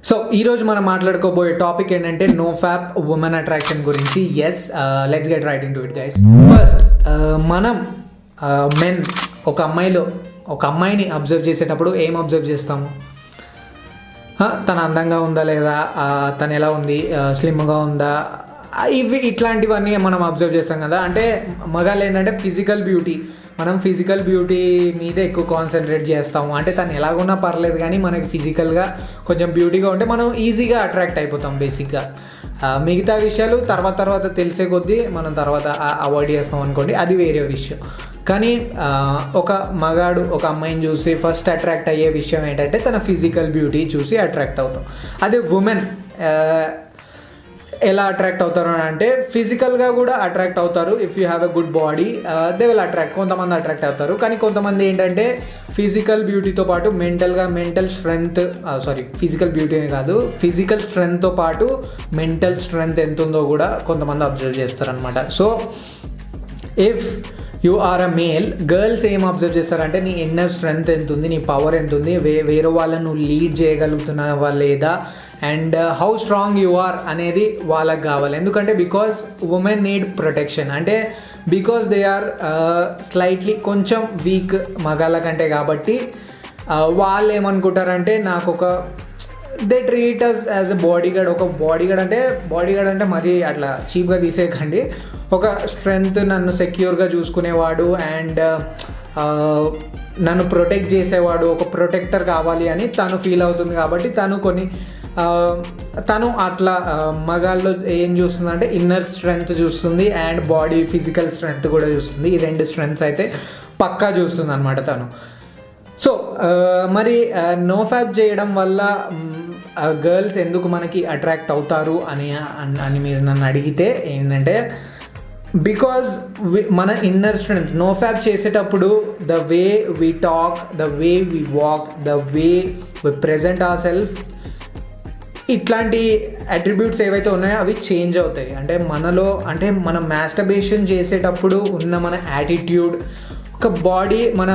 So ఈరోజు మనం మాట్లాడుకోబోయే టాపిక్ ఏంటంటే నో ఫ్యాప్ ఉమెన్ అట్రాక్షన్ గురించి. Yes, let's get right into it guys. First మనం మెన్ ఒక అమ్మాయిని అబ్జర్వ్ చేసేటప్పుడు ఏం అబ్జర్వ్ చేస్తాము? తను అందంగా ఉందా లేదా, తను ఎలా ఉంది, స్లిమ్గా ఉందా, ఇట్లాంటివన్నీ మనం అబ్జర్వ్ చేస్తాం కదా. అంటే మగాళ్ళు ఏంటంటే మనం ఫిజికల్ బ్యూటీ మీద ఎక్కువ కాన్సన్ట్రేట్ చేస్తాము. అంటే తను ఎలాగున్నా పర్లేదు కానీ మనకి ఫిజికల్గా కొంచెం బ్యూటీగా ఉంటే మనం ఈజీగా అట్రాక్ట్ అయిపోతాం బేసిక్గా. మిగతా విషయాలు తర్వాత తెలిసే కొద్దీ మనం తర్వాత అవాయిడ్ చేస్తాం అనుకోండి, అది వేరే విషయం. కానీ ఒక మగాడు ఒక అమ్మాయిని చూసి ఫస్ట్ అట్రాక్ట్ అయ్యే విషయం ఏంటంటే తన ఫిజికల్ బ్యూటీ చూసి అట్రాక్ట్ అవుతాం. అదే ఉమెన్ ఎలా అట్రాక్ట్ అవుతారు అని అంటే ఫిజికల్గా కూడా అట్రాక్ట్ అవుతారు. If you have a good body they will attract. కొంతమంది అట్రాక్ట్ అవుతారు, కానీ కొంతమంది ఏంటంటే ఫిజికల్ బ్యూటీతో పాటు ఫిజికల్ బ్యూటీనే కాదు, ఫిజికల్ స్ట్రెంగ్త్తో పాటు మెంటల్ స్ట్రెంగ్త్ ఎంత ఉందో కూడా కొంతమంది అబ్జర్వ్ చేస్తారనమాట. So if you are a male, girls ఏం అబ్జర్వ్ చేస్తారంటే నీ ఇన్నర్ స్ట్రెంగ్త్ ఎంత ఉంది, నీ పవర్ ఎంత ఉంది, వేరే వాళ్ళని నువ్వు లీడ్ చేయగలుగుతున్నావా లేదా, and how strong you are అనేది వాళ్ళకి కావాలి. ఎందుకంటే బికాజ్ ఉమెన్ నీడ్ ప్రొటెక్షన్, అంటే బికాజ్ దే ఆర్ స్లైట్లీ కొంచెం వీక్ మగాళ్ళ కంటే. కాబట్టి వాళ్ళు ఏమనుకుంటారంటే they treat us as a bodyguard. ఒక బాడీగార్డ్ అంటే మరీ అట్లా చీప్గా తీసేయకండి. ఒక స్ట్రెంగ్త్, నన్ను సెక్యూర్గా చూసుకునేవాడు అండ్ నన్ను ప్రొటెక్ట్ చేసేవాడు, ఒక ప్రొటెక్టర్ కావాలి అని తను ఫీల్ అవుతుంది. కాబట్టి తను అట్లా మగాళ్ళు ఏం చూస్తుందంటే ఇన్నర్ స్ట్రెంగ్త్ చూస్తుంది అండ్ బాడీ ఫిజికల్ స్ట్రెంగ్త్ కూడా చూస్తుంది. ఈ రెండు స్ట్రెంగ్త్స్ అయితే పక్కా చూస్తుంది అనమాట తను. సో మరి నో ఫ్యాప్ చేయడం వల్ల గర్ల్స్ ఎందుకు మనకి అట్రాక్ట్ అవుతారు అని మీరు నన్ను అడిగితే ఏంటంటే బికాజ్ మన ఇన్నర్ స్ట్రెంగ్త్ నో ఫ్యాప్ చేసేటప్పుడు the way we talk, the way we walk, the way we present our self, ఇట్లాంటి అట్రిబ్యూట్స్ ఏవైతే ఉన్నాయో అవి చేంజ్ అవుతాయి. అంటే మనం మాస్టర్బేషన్ చేసేటప్పుడు ఉన్న మన యాటిట్యూడ్, మన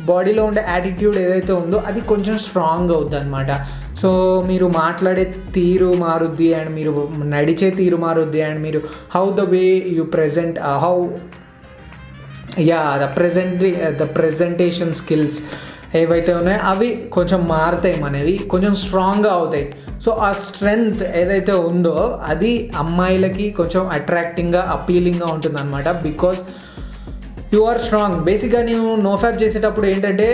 బాడీలో ఉండే యాటిట్యూడ్ ఏదైతే ఉందో అది కొంచెం స్ట్రాంగ్ అవుద్ది అనమాట. సో మీరు మాట్లాడే తీరు మారుద్ది అండ్ మీరు నడిచే తీరు మారుద్ది అండ్ మీరు how the way you present the presentation skills ఏవైతే ఉన్నాయో అవి కొంచెం మారుతాయి, మనవి కొంచెం స్ట్రాంగ్గా అవుతాయి. సో ఆ స్ట్రెంగ్త్ ఏదైతే ఉందో అది అమ్మాయిలకి కొంచెం అట్రాక్టింగ్గా అపీలింగ్గా ఉంటుంది అనమాట. Because you are strong. బేసిక్గా నేను నో ఫ్యాప్ చేసేటప్పుడు ఏంటంటే,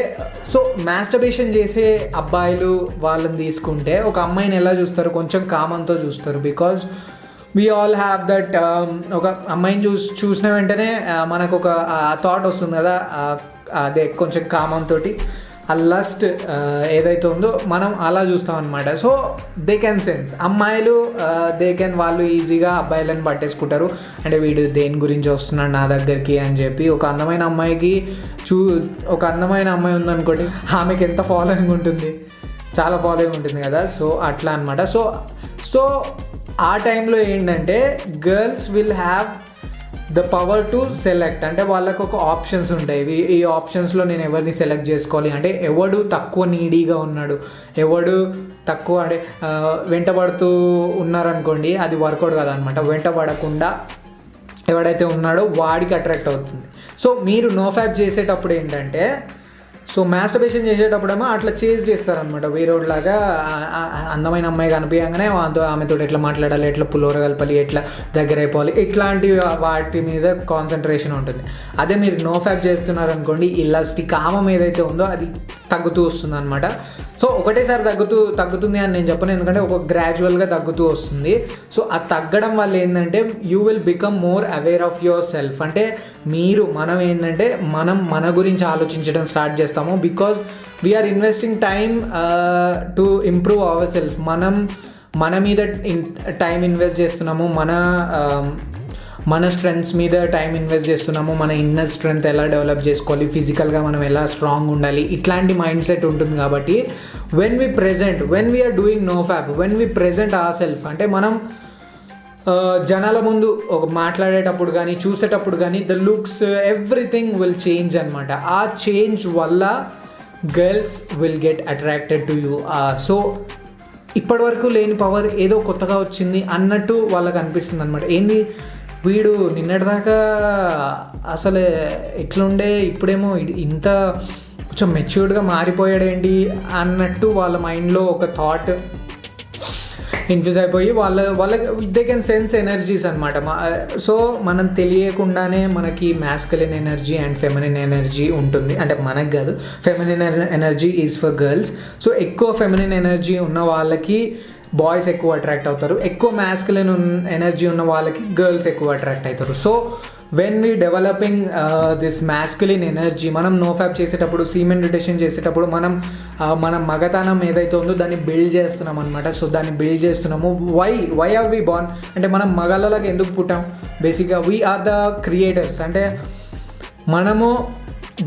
సో మాస్టర్బేషన్ చేసే అబ్బాయిలు వాళ్ళని తీసుకుంటే ఒక అమ్మాయిని ఎలా చూస్తారు, కొంచెం కామంతో చూస్తారు. Because we all have that, ఒక అమ్మాయిని చూసిన వెంటనే మనకు ఒక థాట్ వస్తుంది కదా, అదే కొంచెం కామంతో ఆ లస్ట్ ఏదైతే ఉందో మనం అలా చూస్తాం అనమాట. సో దే కెన్ సెన్స్, అమ్మాయిలు వాళ్ళు ఈజీగా అబ్బాయిలను పట్టేసుకుంటారు. అంటే వీడు దేని గురించి వస్తున్నాడు నా దగ్గరికి అని చెప్పి. ఒక అందమైన అమ్మాయి ఉందనుకోండి, ఆమెకి ఎంత ఫాలోయింగ్ ఉంటుంది, చాలా ఫాలోయింగ్ ఉంటుంది కదా. సో అట్లా అనమాట. సో ఆ టైంలో ఏంటంటే girls will have the power to select. అంటే వాళ్ళకు ఒక ఆప్షన్స్ ఉంటాయి. ఈ ఆప్షన్స్లో నేను ఎవరిని సెలెక్ట్ చేసుకోవాలి, అంటే ఎవడు తక్కువ నీడీగా ఉన్నాడు, ఎవడు తక్కువ అంటే వెంటబడుతూ ఉన్నారనుకోండి, అది వర్కౌట్ కాదనమాట. వెంటబడకుండా ఎవడైతే ఉన్నాడో వాడికి అట్రాక్ట్ అవుతుంది. సో మీరు నో ఫ్యాప్ చేసేటప్పుడు ఏంటంటే, సో మాస్టర్బేషన్ చేసేటప్పుడేమో అట్లా చేజ్ చేస్తారనమాట. వేరేలాగా అందమైన అమ్మాయి కనిపించగానే ఆమెతో ఎట్లా మాట్లాడాలి, ఎట్లా పులోర కలపాలి, ఎట్లా దగ్గర అయిపోవాలి, ఇట్లాంటి వాటి మీద కాన్సన్ట్రేషన్ ఉంటుంది. అదే మీరు నో ఫ్యాప్ చేస్తున్నారనుకోండి, ఈ లస్ట్ కామం ఏదైతే ఉందో అది తగ్గుతూ వస్తుంది అనమాట. సో ఒకటేసారి తగ్గుతుంది అని నేను చెప్పను, ఎందుకంటే ఒక గ్రాడ్యువల్గా తగ్గుతూ వస్తుంది. సో ఆ తగ్గడం వల్ల ఏంటంటే you will become more aware of your self. అంటే మనం ఏంటంటే మన గురించి ఆలోచించడం స్టార్ట్ చేస్తాము. Because we're investing time to improve our self. మన మీద టైం ఇన్వెస్ట్ చేస్తున్నాము, మన స్ట్రెంగ్త్స్ మీద టైం ఇన్వెస్ట్ చేస్తున్నాము. మన ఇన్నర్ స్ట్రెంగ్త్ ఎలా డెవలప్ చేసుకోవాలి, ఫిజికల్గా మనం ఎలా స్ట్రాంగ్ ఉండాలి, ఇట్లాంటి మైండ్ సెట్ ఉంటుంది. కాబట్టి when we're doing no fap, when we present our self, అంటే మనం జనాల ముందు ఒక మాట్లాడేటప్పుడు కానీ చూసేటప్పుడు కానీ the looks everything will change అనమాట. ఆ చేంజ్ వల్ల girls will get attracted to you. So ఇప్పటివరకు లేని పవర్ ఏదో కొత్తగా వచ్చింది అన్నట్టు వాళ్ళకి అనిపిస్తుంది అనమాట. ఏంది వీడు నిన్నటిదాకా అసలు ఎట్లుండే ఇప్పుడేమో ఇంత కొంచెం మెచ్యూర్డ్గా మారిపోయాడేంటి అన్నట్టు వాళ్ళ మైండ్లో ఒక థాట్ ఇన్ఫ్యూజ్ అయిపోయి వాళ్ళకి దే కెన్ సెన్స్ ఎనర్జీస్ అనమాట. సో మనం తెలియకుండానే మనకి masculine energy and feminine energy ఉంటుంది. అంటే మనకు కాదు, feminine energy is for girls. So ఎక్కువ ఫెమినిన్ ఎనర్జీ ఉన్న వాళ్ళకి బాయ్స్ ఎక్కువ అట్రాక్ట్ అవుతారు, ఎక్కువ మ్యాస్కులిన్ ఎనర్జీ ఉన్న వాళ్ళకి గర్ల్స్ ఎక్కువ అట్రాక్ట్ అవుతారు. So when we developing this masculine energy, మనం నోఫాప్ చేసేటప్పుడు, సీమెన్ రిటెన్షన్ చేసేటప్పుడు మన మగతనం ఏదైతే ఉందో దాన్ని బిల్డ్ చేస్తున్నాం అనమాట. సో దాన్ని బిల్డ్ చేస్తున్నాము. వై ఆర్ వి బార్న్ అంటే మనం మగాళ్ళకి ఎందుకు పుట్టాం? బేసిక్గా వీ ఆర్ ద క్రియేటర్స్. అంటే మనము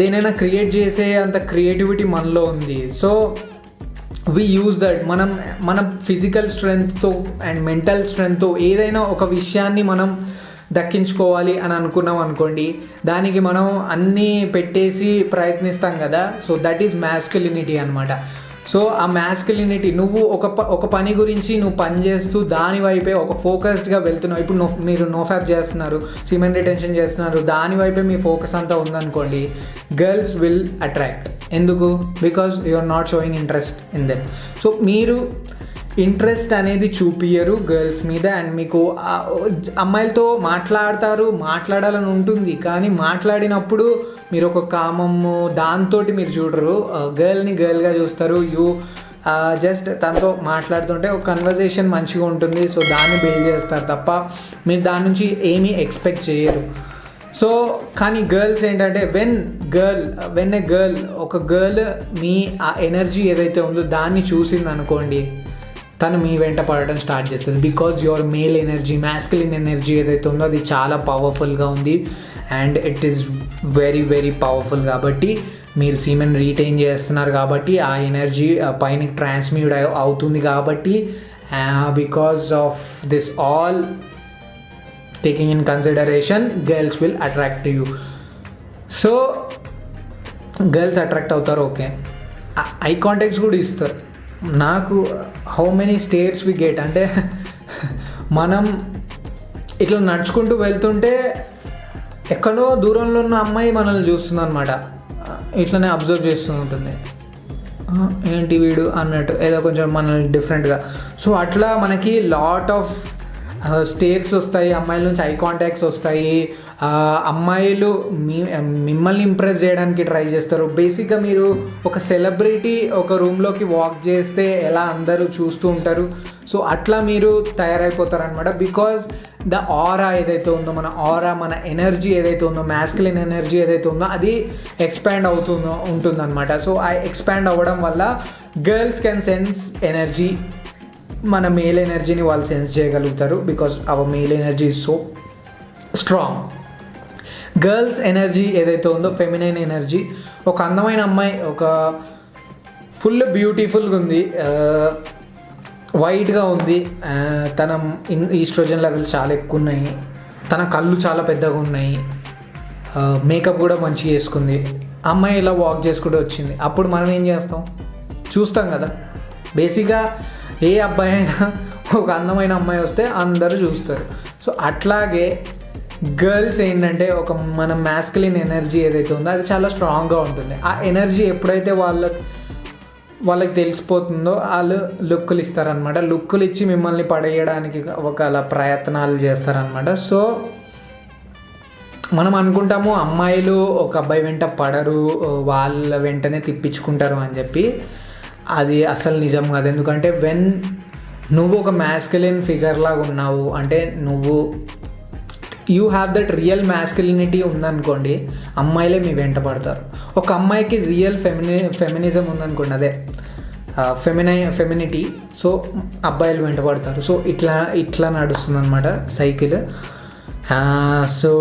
దేనైనా క్రియేట్ చేసే అంత క్రియేటివిటీ మనలో ఉంది. So we use that. మన ఫిజికల్ స్ట్రెంగ్త్తో అండ్ మెంటల్ స్ట్రెంగ్త్తో ఏదైనా ఒక విషయాన్ని మనం దక్కించుకోవాలి అని అనుకున్నాం అనుకోండి, దానికి మనం అన్నీ పెట్టేసి ప్రయత్నిస్తాం కదా. సో దట్ ఈజ్ మ్యాస్కులినిటీ అనమాట. సో ఆ మ్యాస్కులినిటీ, నువ్వు ఒక పని గురించి నువ్వు పని చేస్తూ దాని వైపే ఒక ఫోకస్డ్గా వెళ్తున్నావు. ఇప్పుడు మీరు నోఫాప్ చేస్తున్నారు, సీమెన్ రిటెన్షన్ చేస్తున్నారు, దాని వైపే మీ ఫోకస్ అంతా ఉందనుకోండి, గర్ల్స్ విల్ అట్రాక్ట్. ఎందుకు? Because you are not showing interest in them. So మీరు ఇంట్రెస్ట్ అనేది చూపియరు గర్ల్స్ మీద. అండ్ మీకు అమ్మాయిలతో మాట్లాడాలని ఉంటుంది, కానీ మాట్లాడినప్పుడు మీరు ఒక కామము దాంతో మీరు చూడరు, గర్ల్ని గర్ల్గా చూస్తారు. జస్ట్ తనతో మాట్లాడుతుంటే ఒక కన్వర్జేషన్ మంచిగా ఉంటుంది, సో దాన్ని బిల్డ్ చేస్తారు తప్ప మీరు దాని నుంచి ఏమీ ఎక్స్పెక్ట్ చేయరు. సో కానీ గర్ల్స్ ఏంటంటే వెన్ ఏ గర్ల్ ఒక గర్ల్ మీ ఆ ఎనర్జీ ఏదైతే ఉందో దాన్ని చూసింది అనుకోండి, తను మీ వెంట పడడం స్టార్ట్ చేస్తుంది. Because your male energy, masculine energy ఏదైతే ఉందో అది చాలా పవర్ఫుల్గా ఉంది and it is very very powerful. కాబట్టి మీరు సీమెన్ రీటైన్ చేస్తున్నారు కాబట్టి ఆ ఎనర్జీ పైన ట్రాన్స్మ్యూట్ అవుతుంది. కాబట్టి because of this all taking in consideration, girls will attract you. So girls attract అవుతారు, ఓకే. ఐ కాంటాక్ట్స్ కూడా ఇస్తారు. నాకు how many stares we get అంటే మనం ఇట్లా నడుచుకుంటూ వెళ్తుంటే ఎక్కడో దూరంలో ఉన్న అమ్మాయి మనల్ని చూస్తుంది అనమాట. ఇట్లనే అబ్జర్వ్ చేస్తూ ఉంటుంది, ఏంటి వీడు అన్నట్టు, ఏదో కొంచెం మనల్ని డిఫరెంట్గా. సో అట్లా మనకి లాట్ ఆఫ్ స్టేర్స్ వస్తాయి, అమ్మాయిల నుంచి ఐ కాంటాక్ట్స్ వస్తాయి. అమ్మాయిలు మిమ్మల్ని ఇంప్రెస్ చేయడానికి ట్రై చేస్తారు. బేసిక్గా మీరు ఒక సెలబ్రిటీ ఒక రూమ్లోకి వాక్ చేస్తే ఎలా అందరూ చూస్తూ ఉంటారు, సో అట్లా మీరు తయారైపోతారు అనమాట. బికాజ్ ద ఆరా ఏదైతే ఉందో, మన ఎనర్జీ ఏదైతే ఉందో, మ్యాస్కులిన్ ఎనర్జీ ఏదైతే ఉందో అది ఎక్స్పాండ్ ఉంటుందన్నమాట. సో ఆ ఎక్స్పాండ్ అవ్వడం వల్ల గర్ల్స్ కెన్ సెన్స్ ఎనర్జీ, మన మేల్ ఎనర్జీని వాళ్ళు సెన్స్ చేయగలుగుతారు. Because our male energy is so strong. Girls energy ఏదైతే ఉందో, ఫెమినైన్ ఎనర్జీ, ఒక అందమైన అమ్మాయి, ఒక ఫుల్ బ్యూటిఫుల్గా ఉంది, వైట్గా ఉంది, తన ఈస్ట్రోజన్ లెవెల్స్ చాలా ఎక్కువ ఉన్నాయి, తన కళ్ళు చాలా పెద్దగా ఉన్నాయి, మేకప్ కూడా మంచిగా వేసుకుంది, అమ్మాయి ఇలా వాక్ చేసుకుంటూ వచ్చింది. అప్పుడు మనం ఏం చేస్తాం? చూస్తాం కదా. బేసిక్గా ఏ అబ్బాయి అయినా ఒక అందమైన అమ్మాయి వస్తే అందరూ చూస్తారు. సో అట్లాగే గర్ల్స్ ఏంటంటే మన మ్యాస్కులిన్ ఎనర్జీ ఏదైతే ఉందో అది చాలా స్ట్రాంగ్గా ఉంటుంది. ఆ ఎనర్జీ ఎప్పుడైతే వాళ్ళకి తెలిసిపోతుందో వాళ్ళు లుక్కులు ఇస్తారనమాట. లుక్కులు ఇచ్చి మిమ్మల్ని పడేయడానికి అలా ప్రయత్నాలు చేస్తారనమాట. సో మనం అనుకుంటాము అమ్మాయిలు ఒక అబ్బాయి వెంట పడరు, వాళ్ళ వెంటనే తిప్పించుకుంటారు అని చెప్పి. అది అసలు నిజం కాదు. ఎందుకంటే నువ్వు ఒక మ్యాస్కులిన్ ఫిగర్ లాగా ఉన్నావు అంటే you have that real masculinity ఉందనుకోండి, అమ్మాయిలే మీ వెంట పడతారు. ఒక అమ్మాయికి రియల్ ఫెమినిజం ఉందనుకోండి, అదే ఫెమినిటీ, సో అబ్బాయిలు వెంట పడతారు. సో ఇట్లా నడుస్తుంది అనమాట సైకిల్. సో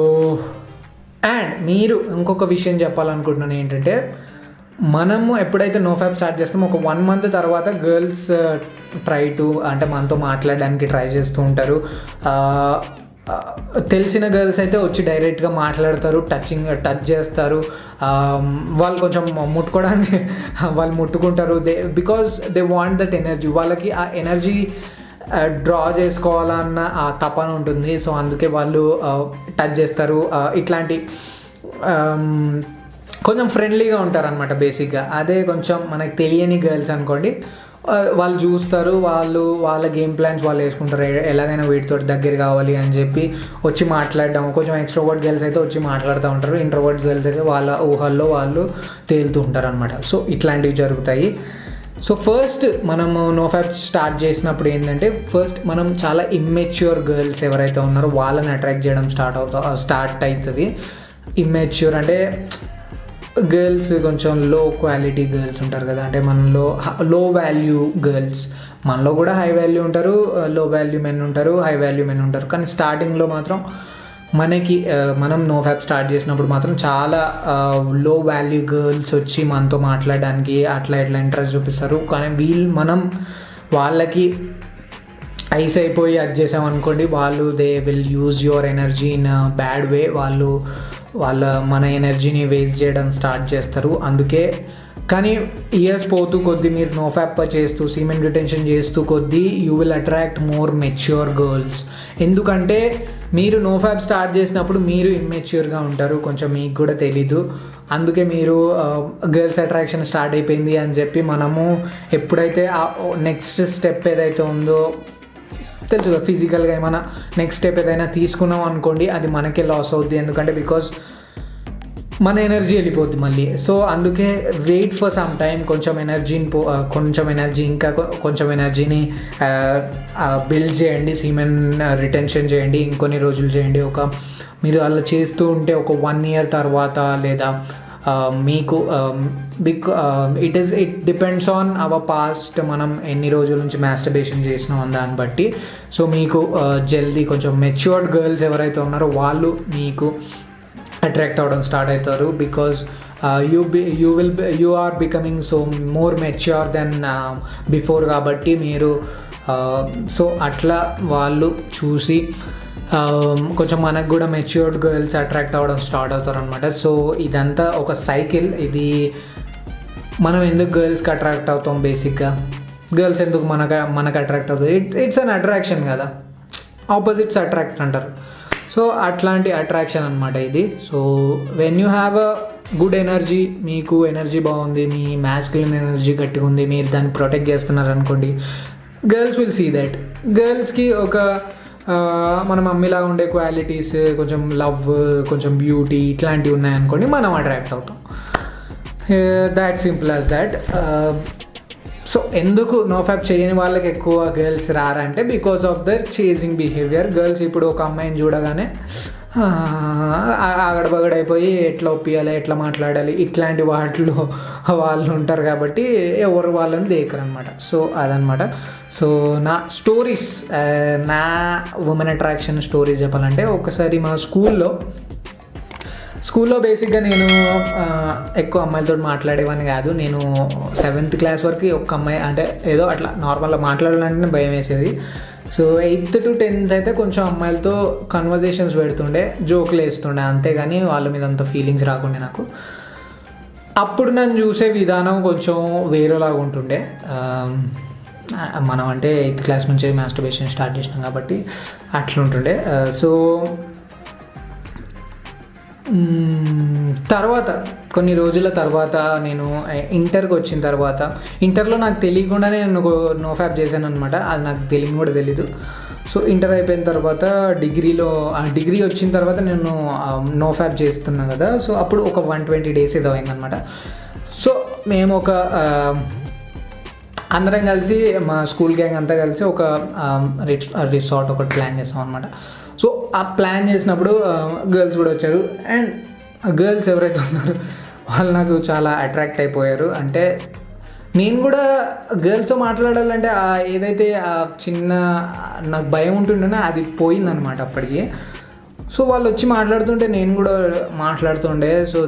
అండ్ మీరు ఇంకొక విషయం చెప్పాలనుకుంటున్నాను ఏంటంటే, మనము ఎప్పుడైతే నోఫాప్ స్టార్ట్ చేస్తామో ఒక 1 month తర్వాత గర్ల్స్ అంటే మనతో మాట్లాడడానికి ట్రై చేస్తూ ఉంటారు. తెలిసిన గర్ల్స్ అయితే వచ్చి డైరెక్ట్గా మాట్లాడతారు, టచ్ చేస్తారు, వాళ్ళు కొంచెం ముట్టుకోవడానికి వాళ్ళు ముట్టుకుంటారు. Because they want that energy, వాళ్ళకి ఆ ఎనర్జీ డ్రా చేసుకోవాలన్న ఆ తపన ఉంటుంది. సో అందుకే వాళ్ళు టచ్ చేస్తారు. ఇట్లాంటి కొంచెం ఫ్రెండ్లీగా ఉంటారనమాట బేసిక్గా. అదే కొంచెం మనకు తెలియని గర్ల్స్ అనుకోండి, వాళ్ళు చూస్తారు, వాళ్ళ గేమ్ ప్లాన్స్ వాళ్ళు వేసుకుంటారు, ఎలాగైనా వీటితో దగ్గర కావాలి అని చెప్పి వచ్చి మాట్లాడడం. కొంచెం ఎక్స్ట్రోవర్ట్ గర్ల్స్ అయితే వచ్చి మాట్లాడుతూ ఉంటారు, ఇంట్రోవర్ట్ గర్ల్స్ అయితే వాళ్ళ ఊహల్లో వాళ్ళు తేలుతూ ఉంటారు అనమాట. సో ఇట్లాంటివి జరుగుతాయి. సో ఫస్ట్ మనము నోఫ్యాప్ స్టార్ట్ చేసినప్పుడు ఏంటంటే, ఫస్ట్ మనం చాలా ఇమ్మెచ్యూర్ గర్ల్స్ ఎవరైతే ఉన్నారో వాళ్ళని అట్రాక్ట్ చేయడం స్టార్ట్ అవుతుంది. ఇమ్మెచ్యూర్ అంటే గర్ల్స్ కొంచెం లో క్వాలిటీ గర్ల్స్ ఉంటారు కదా, అంటే మనలో లో వాల్యూ గర్ల్స్. మనలో కూడా హై వాల్యూ ఉంటారు, లో వాల్యూ మెన్ ఉంటారు, హై వాల్యూ మెన్ ఉంటారు. కానీ స్టార్టింగ్లో మాత్రం మనం నోఫ్యాప్ స్టార్ట్ చేసినప్పుడు మాత్రం చాలా లో వాల్యూ గర్ల్స్ వచ్చి మనతో మాట్లాడడానికి అట్లా ఇంట్రెస్ట్ చూపిస్తారు. కానీ మనం వాళ్ళకి ఐస్ అయిపోయి అది చేసామనుకోండి, వాళ్ళు they will use your energy in bad way. మన ఎనర్జీని వేస్ట్ చేయడం స్టార్ట్ చేస్తారు. అందుకే కానీ ఇయర్స్ పోతూ కొద్దీ మీరు నోఫ్యాప్ చేస్తూ సీమెన్ రిటెన్షన్ చేస్తూ కొద్దీ you will attract more mature girls. ఎందుకంటే మీరు నోఫ్యాప్ స్టార్ట్ చేసినప్పుడు మీరు ఇమ్మెచ్యూర్గా ఉంటారు, కొంచెం మీకు కూడా తెలీదు. అందుకే మీరు గర్ల్స్ అట్రాక్షన్ స్టార్ట్ అయిపోయింది అని చెప్పి మనము ఎప్పుడైతే నెక్స్ట్ స్టెప్ ఏదైతే ఉందో తెలుసు కదా, ఫిజికల్గా ఏమైనా నెక్స్ట్ స్టెప్ ఏదైనా తీసుకున్నాం అనుకోండి, అది మనకే లాస్ అవుద్ది. ఎందుకంటే బికాజ్ మన ఎనర్జీ వెళ్ళిపోద్ది మళ్ళీ. సో అందుకే వెయిట్ ఫర్ సమ్ టైం, కొంచెం ఎనర్జీని బిల్డ్ చేయండి, సీమెన్ రిటెన్షన్ చేయండి, ఇంకొన్ని రోజులు చేయండి. మీరు అలా చేస్తూ ఉంటే ఒక 1 year తర్వాత లేదా మీకు it depends on our past, మనం ఎన్ని రోజుల నుంచి మాస్టర్బేషన్ చేసినాం అని దాన్ని బట్టి. సో మీకు జల్దీ కొంచెం మెచ్యూర్డ్ గర్ల్స్ ఎవరైతే ఉన్నారో వాళ్ళు మీకు అట్రాక్ట్ అవ్వడం స్టార్ట్ అవుతారు. Because you are becoming so more mature than before. కాబట్టి మీరు సో అట్లా వాళ్ళు చూసి కొంచెం మనకు కూడా మెచ్యూర్డ్ గర్ల్స్ అట్రాక్ట్ అవ్వడం స్టార్ట్ అవుతారు అనమాట. సో ఇదంతా ఒక సైకిల్. ఇది మనం ఎందుకు గర్ల్స్కి అట్రాక్ట్ అవుతాం, బేసిక్గా గర్ల్స్ ఎందుకు మనకు అట్రాక్ట్ అవుతుంది, ఇట్స్ అన్ అట్రాక్షన్ కదా, ఆపోజిట్స్ అట్రాక్ట్ అంటారు. సో అట్లాంటి అట్రాక్షన్ అనమాట ఇది. So when you have a good energy, మీకు ఎనర్జీ బాగుంది, మీ మ్యాస్కులిన్ ఎనర్జీ గట్టిగా ఉంది, మీరు దాన్ని ప్రొటెక్ట్ చేస్తున్నారు అనుకోండి, గర్ల్స్ విల్ సీ దట్. గర్ల్స్కి ఒక మన మమ్మీలా ఉండే క్వాలిటీస్, కొంచెం లవ్, కొంచెం బ్యూటీ ఇట్లాంటివి ఉన్నాయనుకోండి, మనం అట్రాక్ట్ అవుతాం. That simple as that. So ఎందుకు నోఫ్యాప్ చేయని వాళ్ళకి ఎక్కువ గర్ల్స్ రారంటే because of their chasing behaviour. Girls ఇప్పుడు ఒక అమ్మాయిని చూడగానే ఆగడబగడైపోయి ఎట్లా ఒప్పియాలి, ఎట్లా మాట్లాడాలి, ఇట్లాంటి వాటిలో వాళ్ళు ఉంటారు కాబట్టి ఎవరు వాళ్ళని దేకరు అనమాట. సో అదనమాట. సో నా స్టోరీస్, నా ఉమెన్ అట్రాక్షన్ స్టోరీస్ చెప్పాలంటే, ఒకసారి మా స్కూల్లో బేసిక్గా నేను ఎక్కువ అమ్మాయిలతో మాట్లాడేవాడిని కాదు. నేను 7th class వరకు ఒక అమ్మాయి అంటే ఏదో అట్లా నార్మల్గా మాట్లాడాలంటే భయం వేసేది. సో 8th to 10th అయితే కొంచెం అమ్మాయిలతో కన్వర్జేషన్స్ పెడుతుండే, జోకులు వేస్తుండే, అంతేగాని వాళ్ళ మీద అంత ఫీలింగ్స్ రాకుండే నాకు. అప్పుడు నన్ను చూసే విధానం కొంచెం వేరేలాగా ఉంటుండే. మనం అంటే 8th class నుంచే మాస్టర్బేషన్ స్టార్ట్ చేసినాం కాబట్టి అట్లుంటుండే. సో తర్వాత కొన్ని రోజుల తర్వాత నేను ఇంటర్కి వచ్చిన తర్వాత, ఇంటర్లో నాకు తెలియకుండానే నేను నోఫ్యాప్ చేశాను అనమాట. అది నాకు కూడా తెలీదు. సో ఇంటర్ అయిపోయిన తర్వాత డిగ్రీ వచ్చిన తర్వాత నేను నోఫ్యాప్ చేస్తున్నాను కదా. సో అప్పుడు ఒక 120 days ఏదో అయిందనమాట. సో మేము ఒక అందరం కలిసి, మా స్కూల్ గ్యాంగ్ అంతా కలిసి ఒక రిసార్ట్ ఒకటి ప్లాన్ చేస్తాం అనమాట. సో ఆ ప్లాన్ చేసినప్పుడు గర్ల్స్ కూడా వచ్చారు. అండ్ గర్ల్స్ ఎవరైతే ఉన్నారో వాళ్ళు నాకు చాలా అట్రాక్ట్ అయిపోయారు. అంటే నేను కూడా గర్ల్స్తో మాట్లాడాలంటే ఏదైతే చిన్న నాకు భయం ఉంటుండేనో అది పోయిందనమాట అప్పటికి. సో వాళ్ళు వచ్చి మాట్లాడుతుంటే నేను కూడా మాట్లాడుతుండే. సో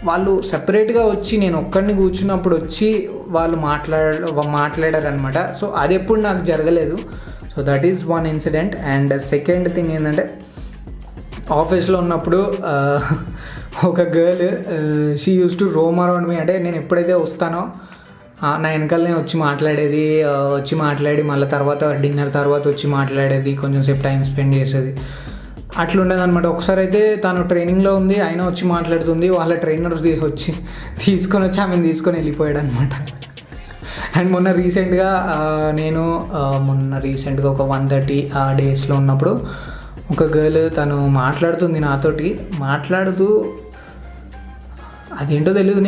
వాళ్ళు సెపరేట్గా వచ్చి, నేను ఒక్కడిని కూర్చున్నప్పుడు వచ్చి వాళ్ళు మాట్లాడారు అనమాట. సో అది ఎప్పుడు నాకు జరగలేదు. So that is one incident. And second thing ఏంటంటే, ఆఫీస్లో ఉన్నప్పుడు ఒక girl she use to Rome around me. అంటే నేను ఎప్పుడైతే వస్తానో నా వెనకాలనే వచ్చి మాట్లాడి మళ్ళీ తర్వాత డిన్నర్ తర్వాత వచ్చి మాట్లాడేది, కొంచెం సేపు టైం స్పెండ్ చేసేది, అట్లుండేది అనమాట. ఒకసారి అయితే తను ట్రైనింగ్లో ఉంది, అయినా వచ్చి మాట్లాడుతుంది. వాళ్ళ ట్రైనర్ వచ్చి తీసుకొని వచ్చి ఆమెను తీసుకొని వెళ్ళిపోయాడు అనమాట. అండ్ మొన్న రీసెంట్గా ఒక 130 ఆ డేస్లో ఉన్నప్పుడు ఒక గర్ల్ తను మాట్లాడుతుంది నాతోటి. మాట్లాడుతూ అదేంటో తెలియదు,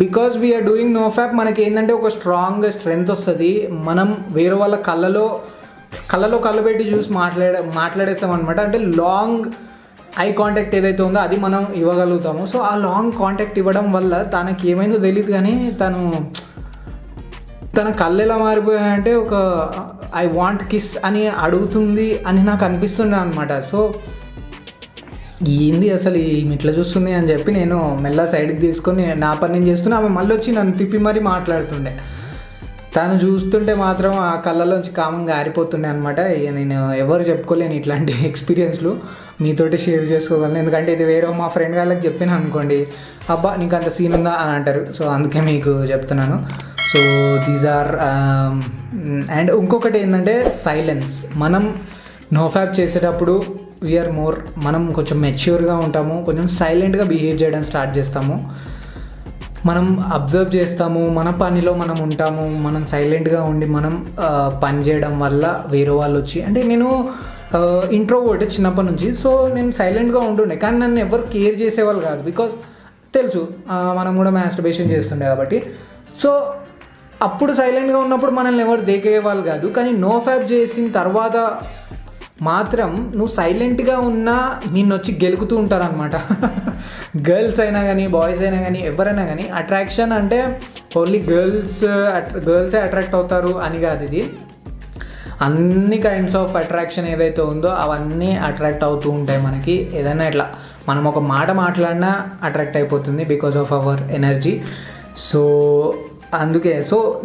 బికాజ్ వీఆర్ డూయింగ్ నోఫ్యాప్ మనకి ఏంటంటే ఒక స్ట్రెంగ్త్ వస్తుంది. మనం వేరే వాళ్ళ కళ్ళలో కళ్ళు పెట్టి చూసి మాట్లాడేస్తాం అనమాట. అంటే లాంగ్ ఐ కాంటాక్ట్ ఏదైతే ఉందో అది మనం ఇవ్వగలుగుతాము. సో ఆ లాంగ్ కాంటాక్ట్ ఇవ్వడం వల్ల తనకి ఏమైందో తెలియదు, కానీ తన కళ్ళు ఎలా మారిపోయాయంటే ఒక ఐ వాంట్ కిస్ అని అడుగుతుంది అని నాకు అనిపిస్తుండే అనమాట. సో ఏంది అసలు ఈమె ఇట్లా చూస్తుంది అని చెప్పి నేను మెల్ల సైడ్కి తీసుకొని నా పని నేను చేస్తున్నా. ఆమె మళ్ళీ వచ్చి నన్ను తిప్పి మరీ మాట్లాడుతుండే. తను చూస్తుంటే మాత్రం ఆ కళ్ళలోంచి కామంగా ఆరిపోతుండే అనమాట. నేను ఎవరు చెప్పుకోలేను ఇట్లాంటి ఎక్స్పీరియన్స్లు, మీతోటి షేర్ చేసుకోగలను. ఎందుకంటే ఇది వేరే మా ఫ్రెండ్ వాళ్ళకి చెప్పిన అనుకోండి, అబ్బా నీకు అంత సీన్ ఉందా అని అంటారు. సో అందుకే మీకు చెప్తున్నాను. సో దీస్ ఆర్ అండ్ ఇంకొకటి ఏంటంటే సైలెన్స్. మనం నోఫ్యాప్ చేసేటప్పుడు మనం కొంచెం మెచ్యూర్గా ఉంటాము, కొంచెం సైలెంట్గా బిహేవ్ చేయడం స్టార్ట్ చేస్తాము. మనం అబ్జర్వ్ చేస్తాము, మన పనిలో మనం ఉంటాము, మనం సైలెంట్గా ఉండి మనం పని చేయడం వల్ల వేరే వాళ్ళు వచ్చి, అంటే నేను ఇంట్రోవర్ట్ చిన్నప్పటి నుంచి. సో నేను సైలెంట్గా ఉంటుండే, కానీ నన్ను ఎవరు కేర్ చేసేవాళ్ళు కాదు. బికాజ్ తెలుసు మనం కూడా మాస్టర్బేషన్ చేస్తుండే కాబట్టి. సో అప్పుడు సైలెంట్గా ఉన్నప్పుడు మనల్ని ఎవరు దేకేవాళ్ళు కాదు. కానీ నోఫ్యాప్ చేసిన తర్వాత మాత్రం నువ్వు సైలెంట్గా ఉన్నా నిన్ను వచ్చి గెలుకుతూ ఉంటారనమాట. గర్ల్స్ అయినా కానీ బాయ్స్ అయినా కానీ ఎవరైనా కానీ. అట్రాక్షన్ అంటే ఓన్లీ గర్ల్సే అట్రాక్ట్ అవుతారు అని కాదు, ఇది అన్ని కైండ్స్ ఆఫ్ అట్రాక్షన్ ఏదైతే ఉందో అవన్నీ అట్రాక్ట్ అవుతూ ఉంటాయి మనకి. ఏదైనా ఇట్లా మనం ఒక మాట మాట్లాడినా అట్రాక్ట్ అయిపోతుంది because of our energy. So అందుకే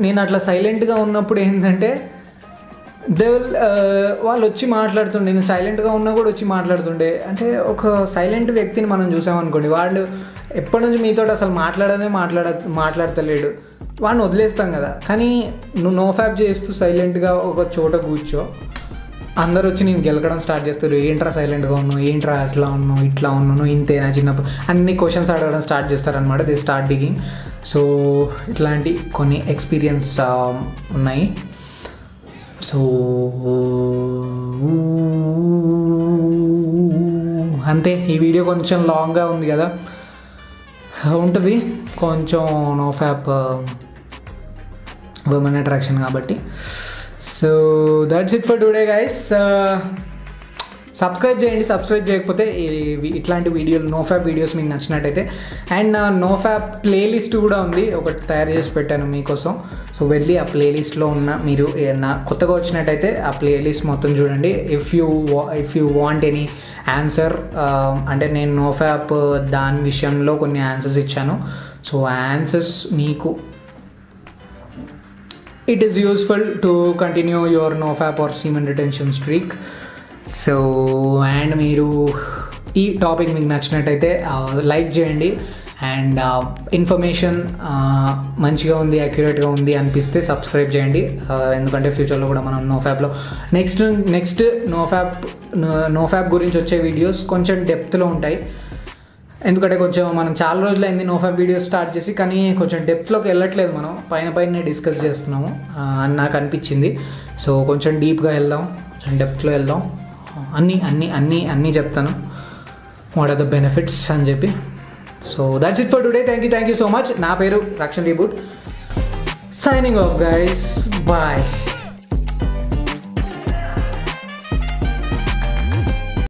నేను అట్లా సైలెంట్గా ఉన్నప్పుడు ఏంటంటే వాళ్ళు వచ్చి మాట్లాడుతుండే, నేను సైలెంట్గా ఉన్నా కూడా వచ్చి మాట్లాడుతుండే. అంటే ఒక సైలెంట్ వ్యక్తిని మనం చూసామనుకోండి, వాడు ఎప్పటి నుంచి మీతో అసలు మాట్లాడతలేడు, వాడిని వదిలేస్తాం కదా. కానీ నువ్వు నోఫ్యాప్ చేస్తూ సైలెంట్గా ఒక చోట కూర్చో, అందరు వచ్చి నేను గెలకడం స్టార్ట్ చేస్తారు. ఏంట్రా సైలెంట్గా ఉన్నావు, ఏంట్రా అట్లా ఉన్నావు, ఇట్లా ఉన్నావు, ఇంతేనా, చిన్నప్పుడు అన్ని క్వశ్చన్స్ అడగడం స్టార్ట్ చేస్తారనమాట. They start digging. సో ఇట్లాంటి కొన్ని ఎక్స్పీరియన్స్ ఉన్నాయి. సో అంతే, ఈ వీడియో కొంచెం లాంగ్గా ఉంది కదా, ఉంటుంది కొంచెం నోఫ్యాప్ ఉమెన్ అట్రాక్షన్ కాబట్టి. So that's it for today guys. Subscribe చేయండి, సబ్స్క్రైబ్ చేయకపోతే ఇట్లాంటి వీడియోలు నోఫ్యాప్ వీడియోస్ మీకు నచ్చినట్టయితే. అండ్ నా నోఫ్యాప్ ప్లేలిస్ట్ కూడా ఉంది, ఒకటి తయారు చేసి పెట్టాను మీకోసం. సో వెళ్ళి ఆ ప్లేలిస్ట్లో ఉన్న మీరు ఏమన్నా కొత్తగా వచ్చినట్టయితే ఆ ప్లేలిస్ట్ మొత్తం చూడండి. If you want any answer, అంటే నేను నోఫ్యాప్ దాని విషయంలో కొన్ని ఆన్సర్స్ ఇచ్చాను. సో ఆన్సర్స్ మీకు it is useful to continue your NoFap or semen retention streak. So and మీరు ఈ టాపిక్ మీకు నచ్చినట్టయితే లైక్ చేయండి. అండ్ ఇన్ఫర్మేషన్ మంచిగా ఉంది, అక్యురేట్గా ఉంది అనిపిస్తే సబ్స్క్రైబ్ చేయండి. ఎందుకంటే ఫ్యూచర్లో కూడా మనం నోఫ్యాప్లో నెక్స్ట్ నోఫ్యాప్ గురించి వచ్చే వీడియోస్ కొంచెం డెప్త్లో ఉంటాయి. ఎందుకంటే కొంచెం మనం చాలా రోజులైంది నోఫ్యాప్ వీడియోస్ స్టార్ట్ చేసి, కానీ కొంచెం డెప్త్లోకి వెళ్ళట్లేదు, మనం పైన డిస్కస్ చేస్తున్నాము అని నాకు అనిపించింది. సో కొంచెం డీప్గా వెళ్దాం, కొంచెం డెప్త్లో వెళ్దాం, అన్నీ చెప్తాను, వాట్ ఆర్ ద బెనిఫిట్స్ అని చెప్పి. So that's it for today. Thank you so much. నా పేరు Rakshan reboot, signing off guys, bye.